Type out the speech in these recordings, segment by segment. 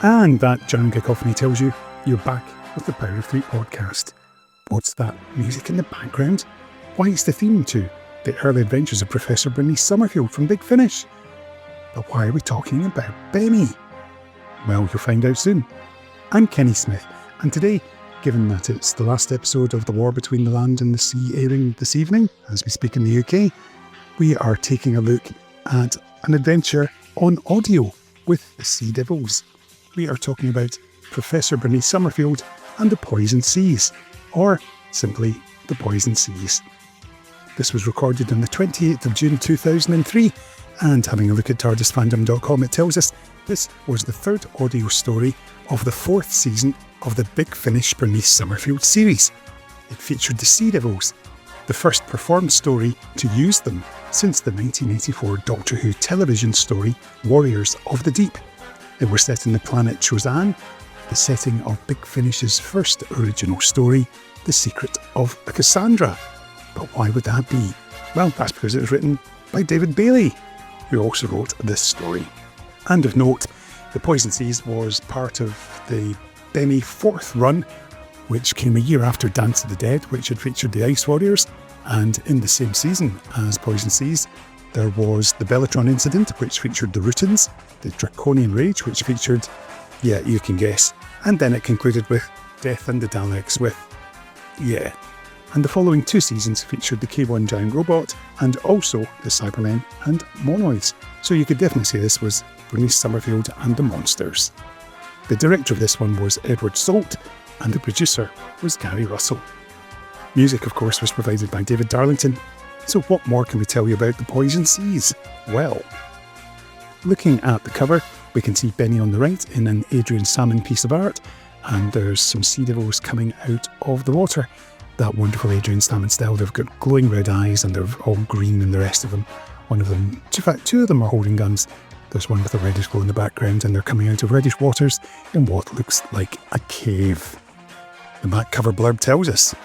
And that John Cacophony tells you you're back with the Power of Three podcast. What's that music in the background? Why, it's the theme to The Early Adventures of Professor Bernice Summerfield from Big Finish. But why are we talking about Benny? Well, you'll find out soon. I'm Kenny Smith, and today, given that it's the last episode of The War Between the Land and the Sea airing this evening, as we speak in the UK, we are taking a look at an adventure on audio with the Sea Devils. We are talking about Professor Bernice Summerfield and the Poison Seas, or simply the Poison Seas. This was recorded on the 28th of June 2003, and having a look at TARDISfandom.com, it tells us this was the third audio story of the fourth season of the Big Finish Bernice Summerfield series. It featured the Sea Devils, the first performed story to use them since the 1984 Doctor Who television story Warriors of the Deep. It was set in the planet Chozan, the setting of Big Finish's first original story, The Secret of Cassandra. But why would that be? Well, that's because it was written by David Bailley, who also wrote this story. And of note, The Poison Seas was part of the Benny fourth run, which came a year after Dance of the Dead, which had featured the Ice Warriors, and in the same season as Poison Seas, there was the Bellatron incident, which featured the Rootins, the Draconian Rage, which featured, yeah, you can guess, and then it concluded with Death and the Daleks with, yeah. And the following two seasons featured the K1 Giant Robot, and also the Cybermen and Monoids. So you could definitely say this was Bernice Summerfield and the Monsters. The director of this one was Edward Salt, and the producer was Gary Russell. Music, of course, was provided by David Darlington. So what more can we tell you about the Poison Seas? Well, looking at the cover, we can see Benny on the right in an Adrian Salmon piece of art, and there's some sea devils coming out of the water. That wonderful Adrian Salmon style. They've got glowing red eyes and they're all green and the rest of them. One of them, in fact, two of them are holding guns. There's one with a reddish glow in the background and they're coming out of reddish waters in what looks like a cave. The back cover blurb tells us,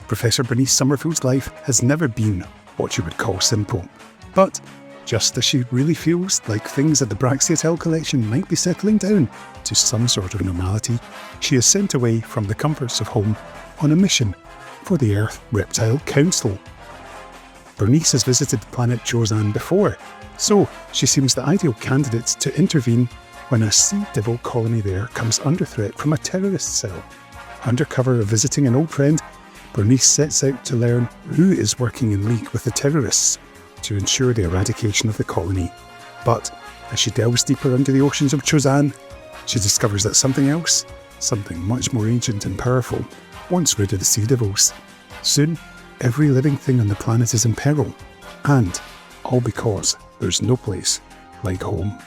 Professor Bernice Summerfield's life has never been what you would call simple. But just as she really feels like things at the Braxiatel collection might be settling down to some sort of normality, she is sent away from the comforts of home on a mission for the Earth Reptile Council. Bernice has visited the planet Chozan before, so she seems the ideal candidate to intervene when a sea devil colony there comes under threat from a terrorist cell. Under cover of visiting an old friend, Bernice sets out to learn who is working in league with the terrorists to ensure the eradication of the colony. But as she delves deeper under the oceans of Chozan, she discovers that something else, something much more ancient and powerful, wants rid of the Sea Devils. Soon, every living thing on the planet is in peril, and all because there's no place like home.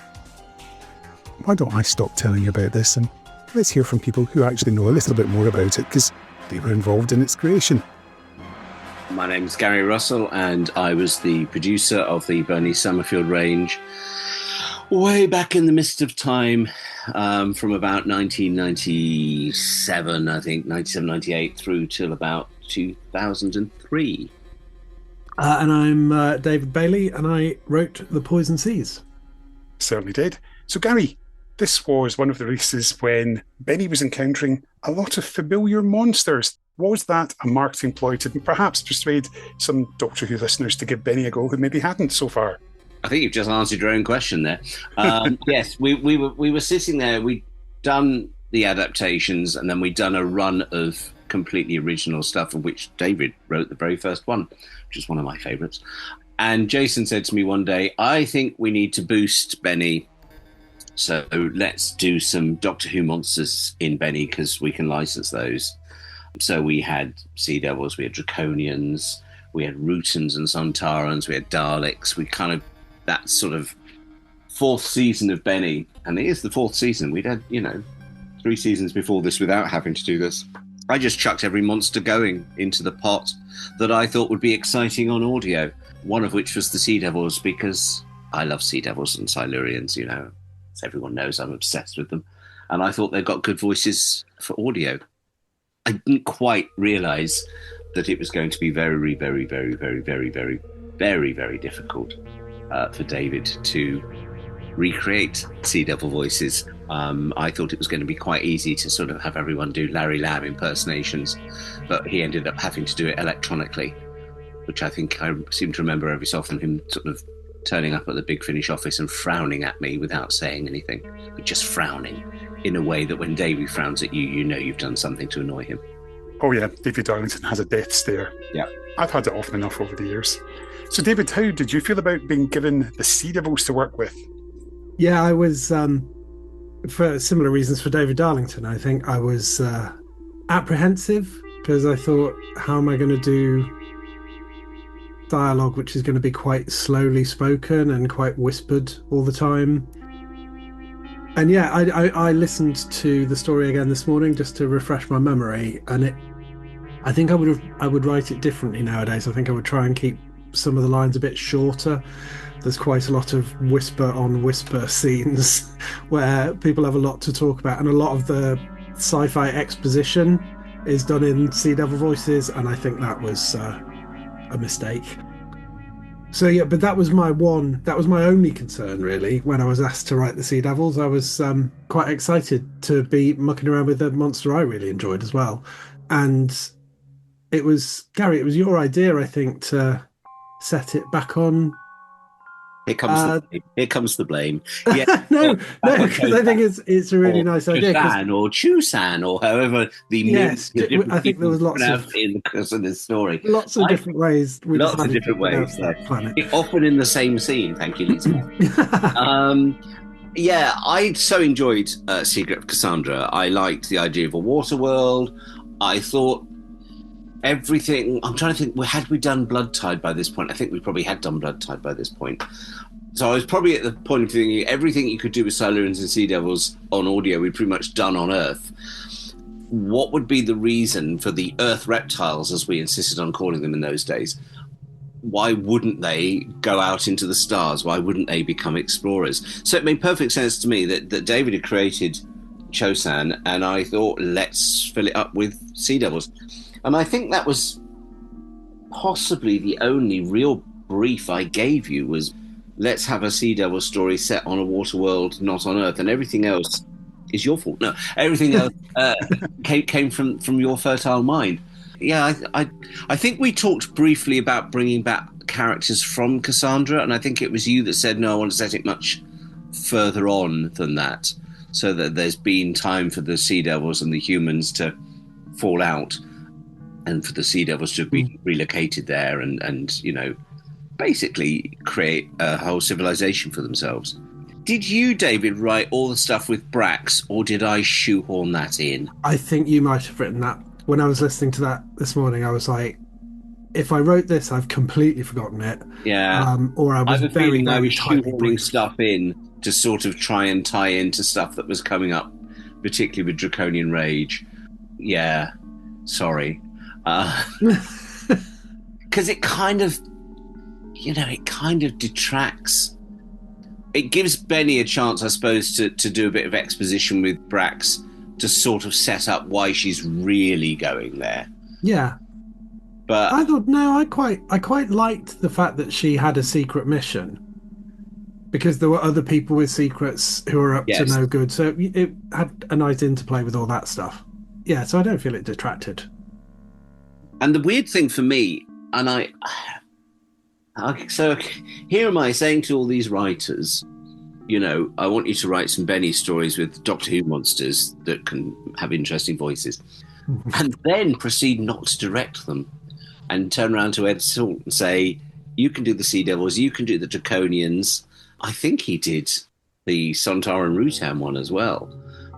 Why don't I stop telling you about this and let's hear from people who actually know a little bit more about it, because they were involved in its creation. My name's Gary Russell, and I was the producer of the Bernice Summerfield range way back in the mist of time, from about 1997, I think, 97, 98, through till about 2003. And I'm David Bailley, and I wrote The Poison Seas. Certainly did. So Gary, this was one of the releases when Benny was encountering a lot of familiar monsters. Was that a marketing ploy to perhaps persuade some Doctor Who listeners to give Benny a go who maybe hadn't so far? I think you've just answered your own question there. Yes, we were sitting there. We'd done the adaptations, and then we'd done a run of completely original stuff, of which David wrote the very first one, which is one of my favourites. And Jason said to me one day, I think we need to boost Benny, so let's do some Doctor Who monsters in Benny because we can license those. So we had Sea Devils, we had Draconians, we had Rutans and Sontarans, we had Daleks, we kind of, that sort of fourth season of Benny, and it is the fourth season. We'd had, 3 seasons before this without having to do this. I just chucked every monster going into the pot that I thought would be exciting on audio, one of which was the Sea Devils, because I love Sea Devils and Silurians, as everyone knows, I'm obsessed with them. And I thought they got good voices for audio. I didn't quite realise that it was going to be very, very, very, very, very, very, very, very difficult for David to recreate Sea Devil voices. I thought it was going to be quite easy to sort of have everyone do Larry Lamb impersonations, but he ended up having to do it electronically, which I think I seem to remember every so often him sort of turning up at the Big Finish office and frowning at me without saying anything, but just frowning in a way that when Davey frowns at you, you've done something to annoy him. Oh yeah, David Darlington has a death stare. Yeah. I've had it often enough over the years. So David, how did you feel about being given the Sea Devils to work with? Yeah, I was, for similar reasons for David Darlington, I think I was apprehensive, because I thought, how am I going to do dialogue which is going to be quite slowly spoken and quite whispered all the time? And yeah, I listened to the story again this morning just to refresh my memory, and I think I would write it differently nowadays. I think I would try and keep some of the lines a bit shorter. There's quite a lot of whisper on whisper scenes where people have a lot to talk about, and a lot of the sci-fi exposition is done in Sea Devil voices, and I think that was a mistake. So yeah, but that was my only concern really when I was asked to write the Sea Devils. I was quite excited to be mucking around with a monster I really enjoyed as well. And it was, Gary, it was your idea, I think, to set it back on. Here comes the blame. Yeah, no, because I think it's a really nice idea. Chusan or Chusan or however I think there was lots of in this story. Lots of different ways. Often in the same scene. Thank you, Lisa. Yeah, I so enjoyed Secret of Cassandra. I liked the idea of a water world. I thought everything. I'm trying to think. Had we done Blood Tide by this point? I think we probably had done Blood Tide by this point. So I was probably at the point of thinking everything you could do with Silurians and Sea Devils on audio, we'd pretty much done on Earth. What would be the reason for the Earth reptiles, as we insisted on calling them in those days? Why wouldn't they go out into the stars? Why wouldn't they become explorers? So it made perfect sense to me that David had created Chosan, and I thought, let's fill it up with Sea Devils. And I think that was possibly the only real brief I gave you was, let's have a Sea Devil story set on a water world, not on Earth, and everything else is your fault. No, everything else came from your fertile mind. Yeah, I think we talked briefly about bringing back characters from Cassandra, and I think it was you that said, no, I want to set it much further on than that, so that there's been time for the Sea Devils and the humans to fall out, and for the Sea Devils to be relocated there and basically create a whole civilization for themselves. Did you, David, write all the stuff with Brax, or did I shoehorn that in? I think you might have written that. When I was listening to that this morning, I was like, if I wrote this, I've completely forgotten it. Yeah. Or I was I was shoehorning stuff in to sort of try and tie into stuff that was coming up, particularly with Draconian Rage. Yeah. Sorry. Because it kind of detracts. It gives Benny a chance, I suppose, to do a bit of exposition with Brax to sort of set up why she's really going there. Yeah. But I thought, no, I quite liked the fact that she had a secret mission, because there were other people with secrets who were up to no good. So it had a nice interplay with all that stuff. Yeah, so I don't feel it detracted. And the weird thing for me, and so here am I saying to all these writers, I want you to write some Benny stories with Doctor Who monsters that can have interesting voices, and then proceed not to direct them, and turn around to Ed Salt and say, you can do the Sea Devils, you can do the Draconians. I think he did the Sontar and Rutan one as well.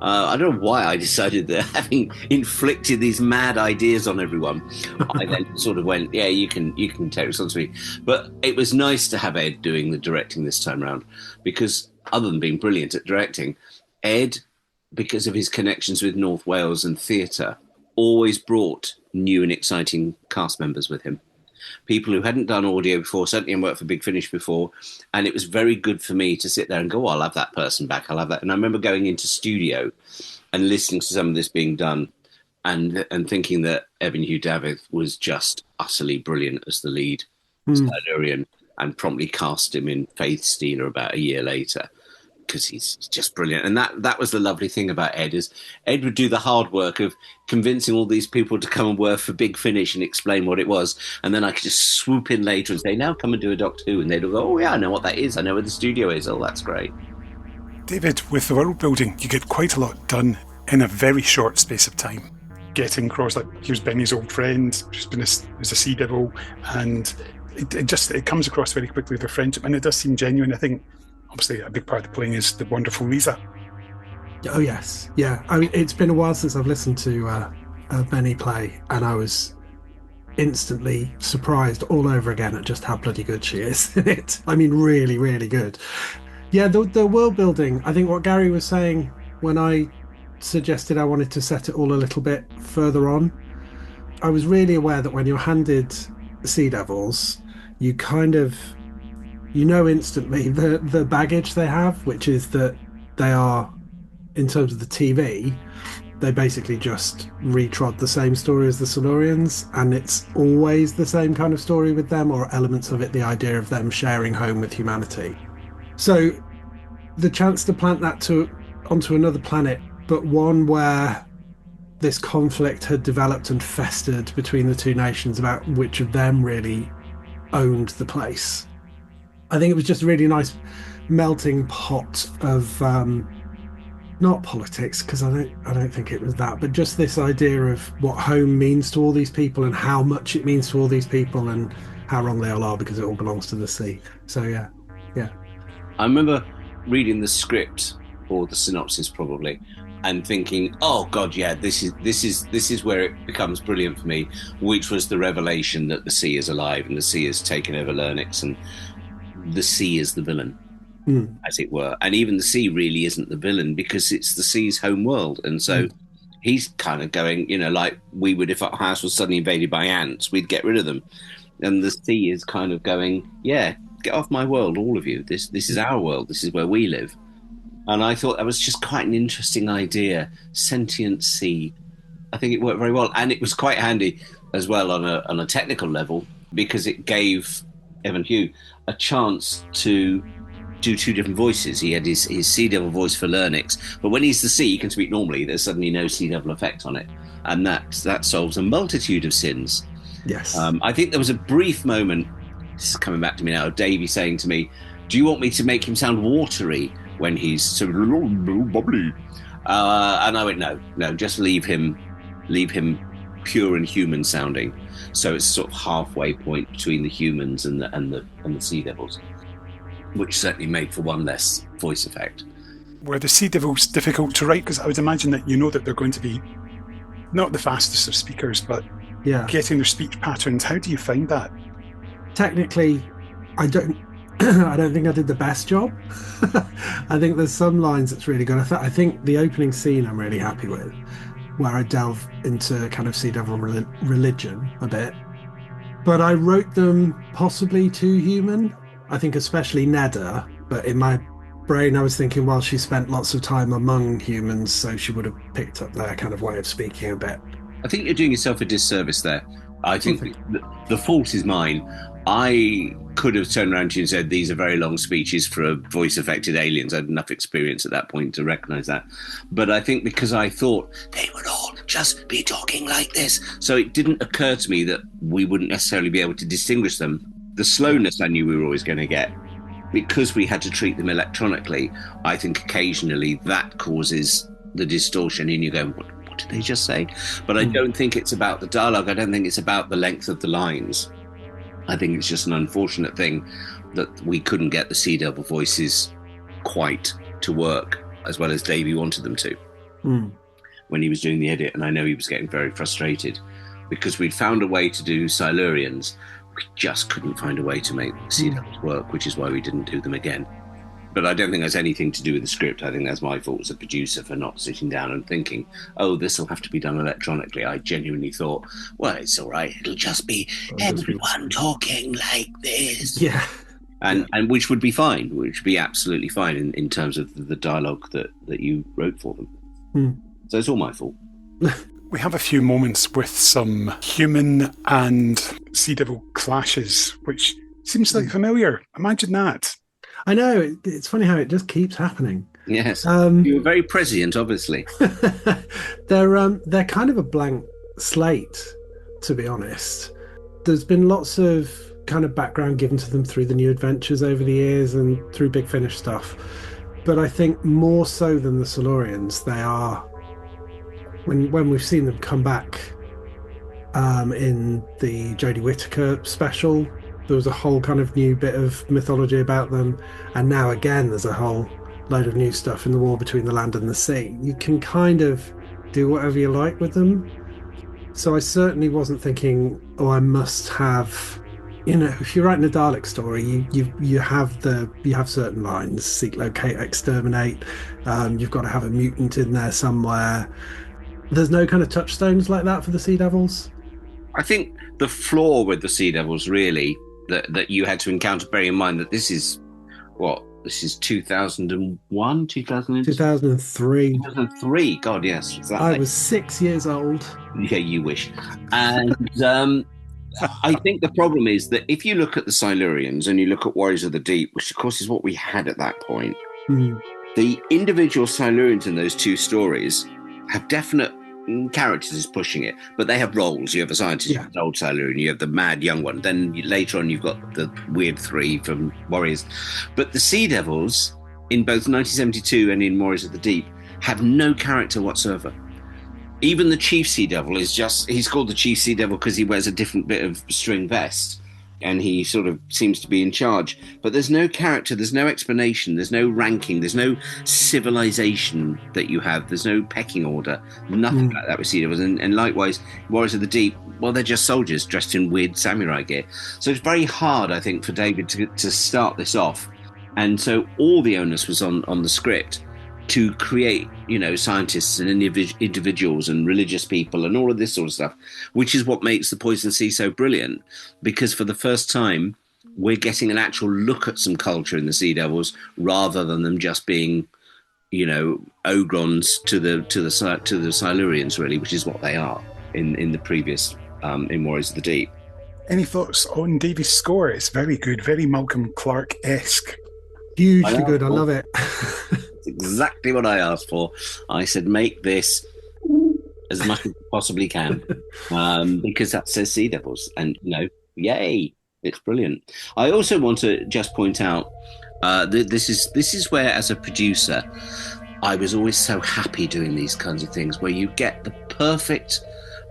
I don't know why I decided that, having inflicted these mad ideas on everyone, I then sort of went, yeah, you can take responsibility. But it was nice to have Ed doing the directing this time around, because other than being brilliant at directing, Ed, because of his connections with North Wales and theatre, always brought new and exciting cast members with him. People who hadn't done audio before, certainly hadn't worked for Big Finish before. And it was very good for me to sit there and go, oh, I'll have that person back. I'll have that. And I remember going into studio and listening to some of this being done and thinking that Evan Hugh David was just utterly brilliant as the lead Silurian, and promptly cast him in Faith Stealer about a year later, because he's just brilliant. And that was the lovely thing about Ed, is Ed would do the hard work of convincing all these people to come and work for Big Finish and explain what it was. And then I could just swoop in later and say, now come and do a Doctor Who. And they'd go, oh yeah, I know what that is. I know where the studio is. Oh, that's great. David, with the world building, you get quite a lot done in a very short space of time. Getting across, like, here's Benny's old friend, who's been as a sea devil, and it comes across very quickly, the friendship, and it does seem genuine. I think obviously a big part of the playing is the wonderful Lisa. Oh yes, yeah. I mean, it's been a while since I've listened to Benny play, and I was instantly surprised all over again at just how bloody good she is in it. I mean, really, really good. Yeah, the world building. I think what Gary was saying when I suggested I wanted to set it all a little bit further on, I was really aware that when you're handed Sea Devils, you kind of, you know instantly the baggage they have, which is that they are, in terms of the TV, they basically just retrod the same story as the Silurians, and it's always the same kind of story with them, or elements of it, the idea of them sharing home with humanity. So the chance to plant that onto another planet, but one where this conflict had developed and festered between the two nations about which of them really owned the place. I think it was just a really nice melting pot of not politics, because I don't think it was that, but just this idea of what home means to all these people and how much it means to all these people and how wrong they all are because it all belongs to the sea. So yeah. I remember reading the script, or the synopsis probably, and thinking, oh god, yeah, this is where it becomes brilliant for me, which was the revelation that the sea is alive and the sea has taken over Lernix, and the sea is the villain, as it were. And even the sea really isn't the villain, because it's the sea's home world. And so he's kind of going, like we would if our house was suddenly invaded by ants, we'd get rid of them. And the sea is kind of going, yeah, get off my world, all of you. This is our world. This is where we live. And I thought that was just quite an interesting idea. Sentient sea. I think it worked very well. And it was quite handy as well on a technical level, because it gave Evan Hugh a chance to do two different voices. He had his Sea Devil voice for Lernix, but when he's the sea, he can speak normally. There's suddenly no Sea Devil effect on it. And that solves a multitude of sins. Yes. I think there was a brief moment, this is coming back to me now, Davey saying to me, do you want me to make him sound watery when he's sort of bubbly? And I went, no, just leave him pure and human sounding. So it's sort of halfway point between the humans and the Sea Devils, which certainly made for one less voice effect. Were the Sea Devils difficult to write? Because I would imagine that that they're going to be not the fastest of speakers, but getting their speech patterns. How do you find that? Technically, I don't think I did the best job. I think there's some lines that's really good. I think the opening scene I'm really happy with, where I delve into kind of Sea Devil religion a bit. But I wrote them possibly too human. I think especially Nedda, but in my brain I was thinking, well, she spent lots of time among humans, so she would have picked up their kind of way of speaking a bit. I think you're doing yourself a disservice there. I think the fault is mine. I could have turned around to you and said, these are very long speeches for voice-affected aliens. I had enough experience at that point to recognise that. But I think because I thought they would all just be talking like this, so it didn't occur to me that we wouldn't necessarily be able to distinguish them. The slowness I knew we were always going to get. Because we had to treat them electronically, I think occasionally that causes the distortion in you going, what did they just say? But I don't think it's about the dialogue. I don't think it's about the length of the lines. I think it's just an unfortunate thing that we couldn't get the Sea Devil voices quite to work as well as Davey wanted them to. when he was doing the edit, and I know he was getting very frustrated because we'd found a way to do Silurians. We just couldn't find a way to make Sea Devils work, which is why we didn't do them again. But I don't think that's anything to do with the script. I think that's my fault as a producer for not sitting down and thinking, oh, this will have to be done electronically. I genuinely thought, well, it's all right. It'll just be everyone talking like this. Yeah. And which would be fine, which would be absolutely fine in terms of the dialogue that you wrote for them. So it's all my fault. We have a few moments with some human and Sea Devil clashes, which seems like familiar. Imagine that. I know, it's funny how it just keeps happening. Yes, you were very prescient, obviously. They're kind of a blank slate, to be honest. There's been lots of kind of background given to them through the New Adventures over the years and through Big Finish stuff. But I think more so than the Silurians, they are, when we've seen them come back in the Jodie Whittaker special, there was a whole kind of new bit of mythology about them. And now again, there's a whole load of new stuff in the war between the land and the sea. You can kind of do whatever you like with them. So I certainly wasn't thinking, oh, I must have, if you're writing a Dalek story, you have certain lines: seek, locate, exterminate. You've got to have a mutant in there somewhere. There's no kind of touchstones like that for the Sea Devils. I think the flaw with the Sea Devils, really, that you had to encounter, bearing in mind that this is 2001, 2003. 2003, God, yes. Exactly. I was 6 years old. Yeah, you wish. And I think the problem is that if you look at the Silurians and you look at Warriors of the Deep, which of course is what we had at that point, the individual Silurians in those two stories have definite characters is pushing it, but they have roles. You have a scientist, you have the old Silurian, you have the mad young one, then later on you've got the weird three from Warriors. But the Sea Devils in both 1972 and in Warriors of the Deep have no character whatsoever. Even the Chief Sea Devil he's called the Chief Sea Devil because he wears a different bit of string vest and he sort of seems to be in charge. But there's no character, there's no explanation, there's no ranking, there's no civilization that you have, there's no pecking order, nothing like that with Sea Devils. And likewise, Warriors of the Deep, well, they're just soldiers dressed in weird samurai gear. So it's very hard, I think, for David to start this off. And so all the onus was on the script to create, scientists and individuals and religious people and all of this sort of stuff, which is what makes The Poison Sea so brilliant, because for the first time, we're getting an actual look at some culture in the Sea Devils rather than them just being, ogrons to the Silurians, really, which is what they are in the previous, in Warriors of the Deep. Any thoughts on Davy's score? It's very good, very Malcolm Clark-esque. Hugely good, I love it. Exactly what I asked for. I said, make this as much as you possibly can, because that says Sea Devils, and yay, it's brilliant. I also want to just point out this is where, as a producer, I was always so happy doing these kinds of things, where you get the perfect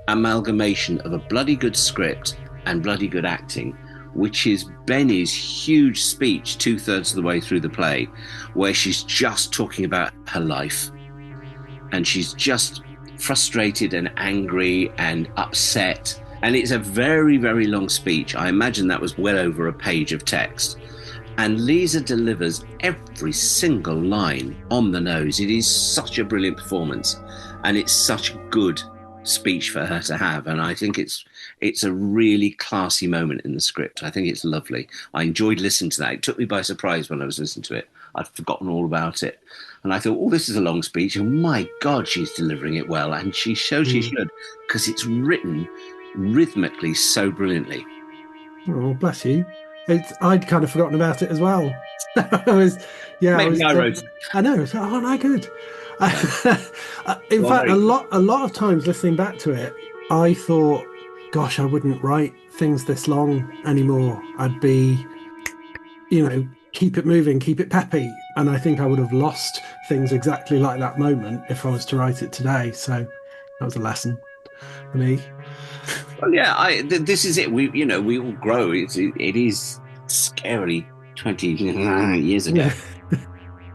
amalgamation of a bloody good script and bloody good acting, which is Benny's huge speech 2/3 of the way through the play, where she's just talking about her life. And she's just frustrated and angry and upset. And it's a very, very long speech. I imagine that was well over a page of text. And Lisa delivers every single line on the nose. It is such a brilliant performance. And it's such a good speech for her to have. And I think it's a really classy moment in the script. I think it's lovely. I enjoyed listening to that. It took me by surprise when I was listening to it. I'd forgotten all about it. And I thought, this is a long speech. And my God, she's delivering it well. And she should, because it's written rhythmically so brilliantly. Oh, bless you. I'd kind of forgotten about it as well. I wrote it. I know. So, aren't I good? In fact, a lot of times listening back to it, I thought, gosh, I wouldn't write things this long anymore. I'd be, keep it moving, keep it peppy. And I think I would have lost things exactly like that moment if I was to write it today. So that was a lesson for me. Well, yeah, this is it. We all grow. It is scarily 20 years ago. Yeah.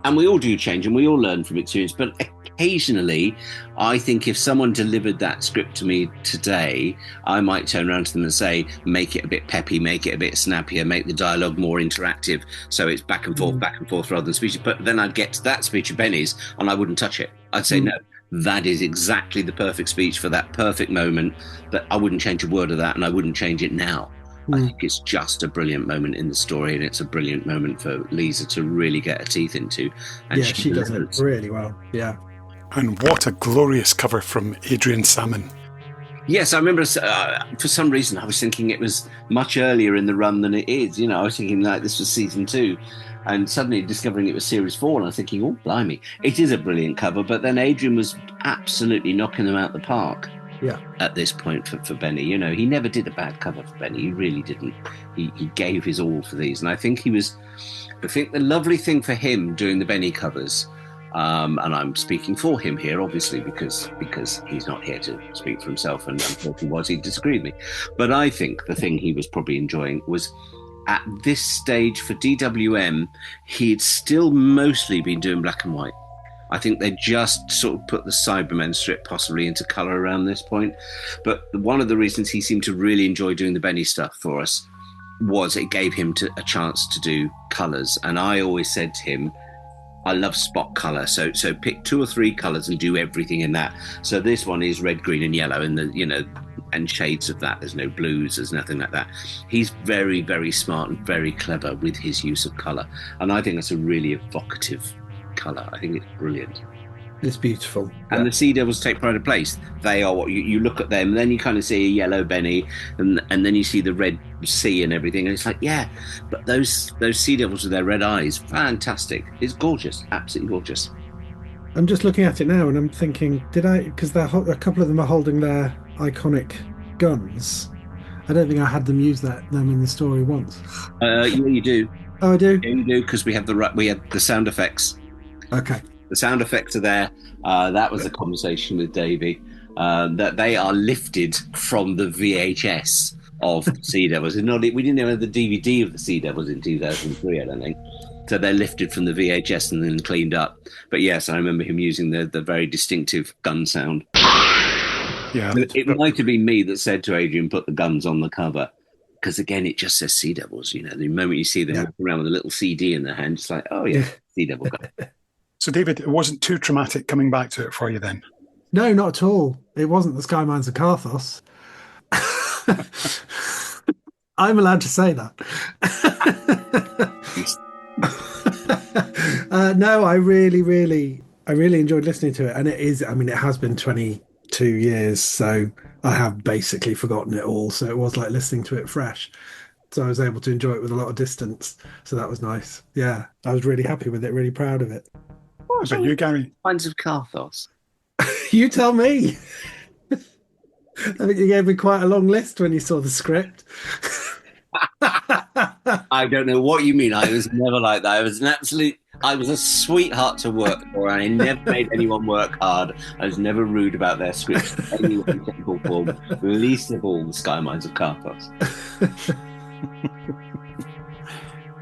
And we all do change and we all learn from experience. But occasionally, I think if someone delivered that script to me today, I might turn around to them and say, make it a bit peppy, make it a bit snappier, make the dialogue more interactive, so it's back and forth rather than speech. But then I'd get to that speech of Benny's and I wouldn't touch it. I'd say, no, that is exactly the perfect speech for that perfect moment, that I wouldn't change a word of that and I wouldn't change it now. I think it's just a brilliant moment in the story, and it's a brilliant moment for Lisa to really get her teeth into. And she does it really well. Yeah. And what a glorious cover from Adrian Salmon. Yes, I remember for some reason I was thinking it was much earlier in the run than it is. You know, I was thinking like this was season 2, and suddenly discovering it was series 4, and I was thinking, oh, blimey, it is a brilliant cover. But then Adrian was absolutely knocking them out the park. Yeah. At this point for Benny, you know, he never did a bad cover for Benny. He really didn't. He gave his all for these, and I think the lovely thing for him doing the Benny covers, and I'm speaking for him here, obviously, because he's not here to speak for himself, and unfortunately he'd disagree with me. But I think the thing he was probably enjoying was, at this stage for DWM, he'd still mostly been doing black and white. I think they just sort of put the Cybermen strip possibly into colour around this point. But one of the reasons he seemed to really enjoy doing the Benny stuff for us was it gave him a chance to do colours. And I always said to him, I love spot colour, so pick 2 or 3 colours and do everything in that. So this one is red, green and yellow, and shades of that. There's no blues, there's nothing like that. He's very, very smart and very clever with his use of colour. And I think that's a really evocative colour. I think it's brilliant. It's beautiful. And the Sea Devils take pride of place. They are what you look at them, and then you kind of see a yellow Benny, and then you see the red sea and everything, and it's like, yeah, but those Sea Devils with their red eyes, fantastic. It's gorgeous, absolutely gorgeous. I'm just looking at it now, and I'm thinking, because a couple of them are holding their iconic guns. I don't think I had them use them in the story once. Yeah, you do. Oh, I do? Yeah, you do, because we had the sound effects. Okay. The sound effects are there. That was a conversation with Davey, that they are lifted from the VHS of the Sea Devils. We didn't even have the DVD of the Sea Devils in 2003, I don't think. So they're lifted from the VHS and then cleaned up. But yes, I remember him using the very distinctive gun sound. Yeah. It might have been me that said to Adrian, put the guns on the cover. Because again, it just says Sea Devils. You know, the moment you see them walking around with a little CD in their hand, it's like, oh yeah, Sea Devil gun. So, David, it wasn't too traumatic coming back to it for you then? No, not at all. It wasn't the Sky Mines of Karthos. I'm allowed to say that. No, I really enjoyed listening to it. And it has been 22 years, so I have basically forgotten it all. So it was like listening to it fresh. So I was able to enjoy it with a lot of distance. So that was nice. Yeah, I was really happy with it, really proud of it. What about you, Gary? Mines of Karthos. You tell me. I think you gave me quite a long list when you saw the script. I don't know what you mean. I was never like that. I was a sweetheart to work for, and I never made anyone work hard. I was never rude about their scripts in any way, shape, or form, least of all the Sky Mines of Karthos.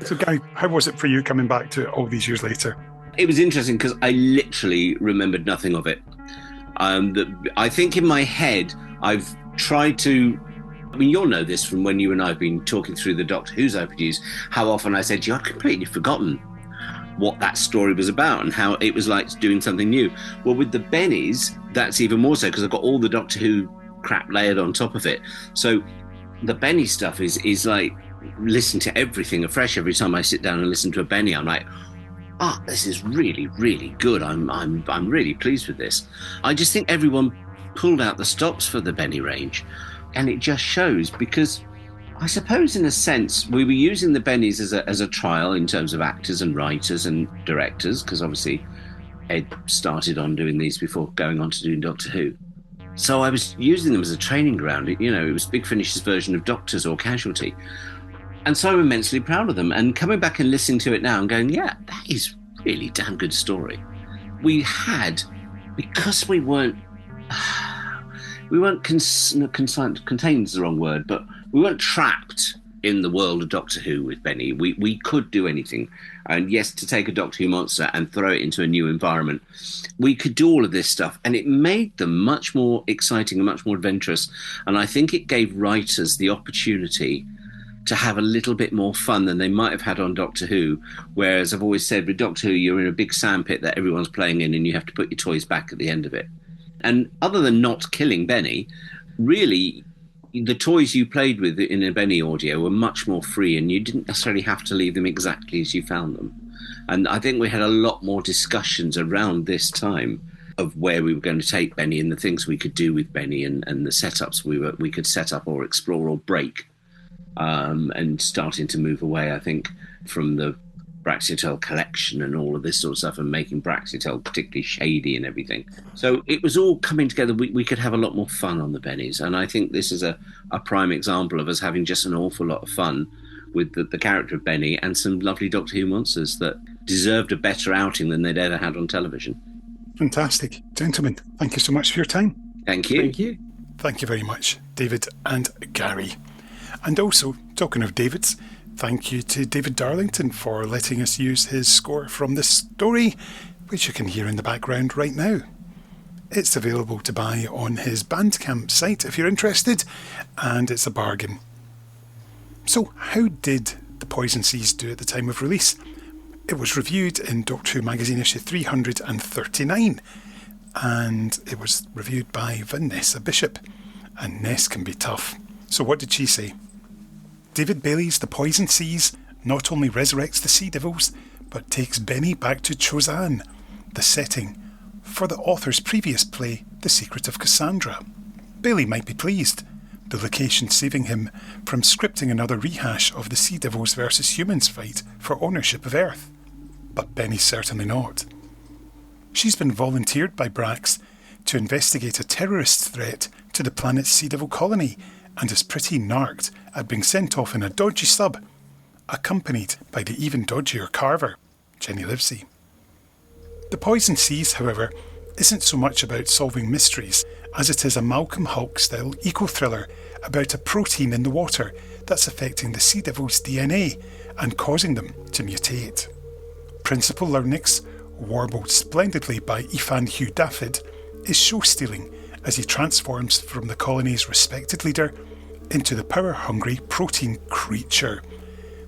So, Gary, how was it for you coming back to it all these years later? It was interesting because I literally remembered nothing of it. I think in my head, I've tried to... I mean, you'll know this from when you and I have been talking through the Doctor Who's I produced, how often I said to you, I'd completely forgotten what that story was about and how it was like doing something new. Well, with the Bennies, that's even more so because I've got all the Doctor Who crap layered on top of it. So the Benny stuff is like, listen to everything afresh. Every time I sit down and listen to a Benny, I'm like, this is really, really good. I'm really pleased with this. I just think everyone pulled out the stops for the Benny range, and it just shows because I suppose in a sense we were using the Bennies as a trial in terms of actors and writers and directors, because obviously Ed started on doing these before going on to doing Doctor Who. So I was using them as a training ground. It was Big Finish's version of Doctors or Casualty. And so I'm immensely proud of them. And coming back and listening to it now and going, yeah, that is really damn good story. We had, because we weren't contained is the wrong word, but we weren't trapped in the world of Doctor Who with Benny. We could do anything. And yes, to take a Doctor Who monster and throw it into a new environment, we could do all of this stuff. And it made them much more exciting and much more adventurous. And I think it gave writers the opportunity to have a little bit more fun than they might have had on Doctor Who. Whereas I've always said with Doctor Who, you're in a big sandpit that everyone's playing in and you have to put your toys back at the end of it. And other than not killing Benny, really, the toys you played with in a Benny audio were much more free, and you didn't necessarily have to leave them exactly as you found them. And I think we had a lot more discussions around this time of where we were going to take Benny and the things we could do with Benny and the setups we could set up or explore or break, and starting to move away, I think, from the Braxiatel collection and all of this sort of stuff, and making Braxiatel particularly shady and everything. So it was all coming together. We could have a lot more fun on the Bennies, and I think this is a prime example of us having just an awful lot of fun with the character of Benny and some lovely Doctor Who monsters that deserved a better outing than they'd ever had on television. Fantastic. Gentlemen, thank you so much for your time. Thank you. Thank you. Thank you very much, David and Gary. And also, talking of David's, thank you to David Darlington for letting us use his score from this story, which you can hear in the background right now. It's available to buy on his Bandcamp site if you're interested, and it's a bargain. So, how did The Poison Seas do at the time of release? It was reviewed in Doctor Who magazine issue 339, and it was reviewed by Vanessa Bishop, and Ness can be tough. So what did she say? David Bailley's The Poison Seas not only resurrects the Sea Devils, but takes Benny back to Chozan, the setting for the author's previous play, The Secret of Cassandra. Bailley might be pleased, the location saving him from scripting another rehash of the Sea Devils versus humans fight for ownership of Earth. But Benny's certainly not. She's been volunteered by Brax to investigate a terrorist threat to the planet's Sea Devil colony, and is pretty narked at being sent off in a dodgy sub, accompanied by the even dodgier Carver, Jenny Livesey. The Poison Seas, however, isn't so much about solving mysteries as it is a Malcolm Hulke-style eco-thriller about a protein in the water that's affecting the Sea Devil's DNA and causing them to mutate. Principal Lurnix, warbled splendidly by Ifan Hugh Daffyd, is show-stealing as he transforms from the colony's respected leader into the power-hungry protein creature.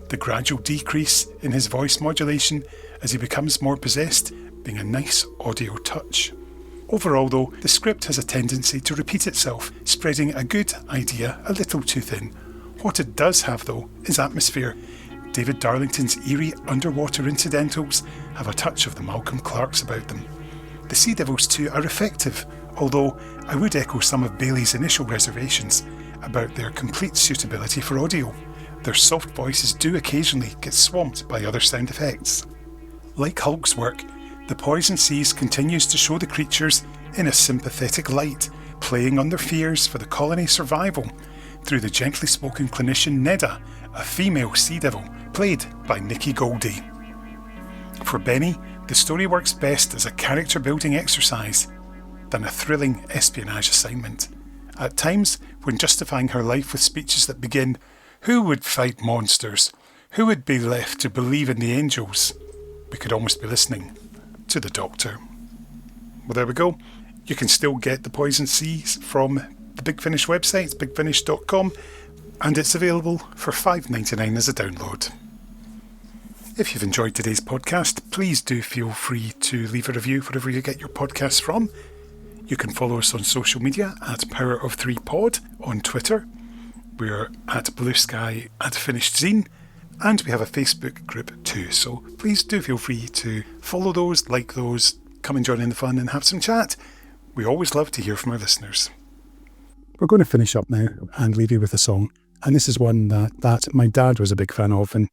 The gradual decrease in his voice modulation as he becomes more possessed being a nice audio touch. Overall though, the script has a tendency to repeat itself, spreading a good idea a little too thin. What it does have though is atmosphere. David Darlington's eerie underwater incidentals have a touch of the Malcolm Clarks about them. The Sea Devils too are effective, although I would echo some of Bailley's initial reservations about their complete suitability for audio. Their soft voices do occasionally get swamped by other sound effects. Like Hulk's work, The Poison Seas continues to show the creatures in a sympathetic light, playing on their fears for the colony's survival through the gently spoken clinician Nedda, a female sea devil played by Nikki Goldie. For Benny, the story works best as a character-building exercise than a thrilling espionage assignment. At times, when justifying her life with speeches that begin, "Who would fight monsters? Who would be left to believe in the angels?" we could almost be listening to the Doctor. Well, there we go. You can still get The Poison Seas from the Big Finish website, it's bigfinish.com, and it's available for $5.99 as a download. If you've enjoyed today's podcast, please do feel free to leave a review wherever you get your podcasts from. You can follow us on social media at Power of 3 Pod on Twitter. We're at Blue Sky at Finished Zine, and we have a Facebook group too. So please do feel free to follow those, like those, come and join in the fun and have some chat. We always love to hear from our listeners. We're going to finish up now and leave you with a song. And this is one that my dad was a big fan of, and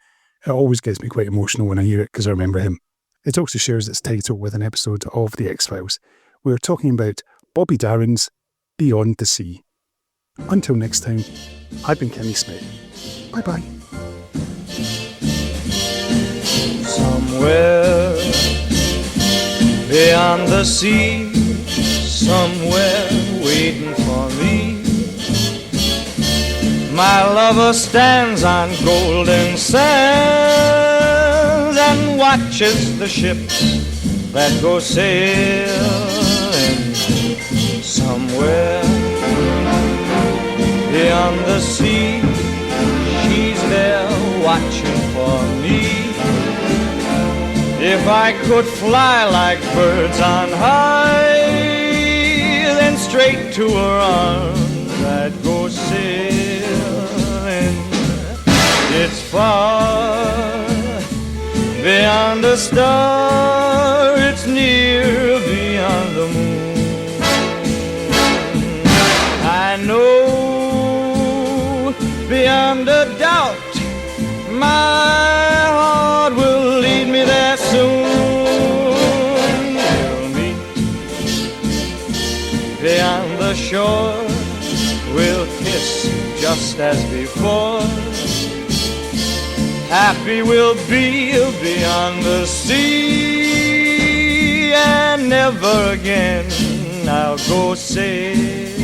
it always gets me quite emotional when I hear it because I remember him. It also shares its title with an episode of The X-Files. We're talking about Bobby Darin's Beyond the Sea. Until next time, I've been Kenny Smith. Bye-bye. Somewhere beyond the sea, somewhere waiting for me, My lover stands on golden sands and watches the ships that go sailing somewhere beyond the sea. She's there watching for me. If I could fly like birds on high, then straight to her arms I'd go sailing. It's far beyond a star, it's near beyond the moon. I know beyond a doubt my heart will lead me there soon. We'll meet beyond the shore, we'll kiss just as before. Happy we'll be beyond the sea, and never again I'll go sailing.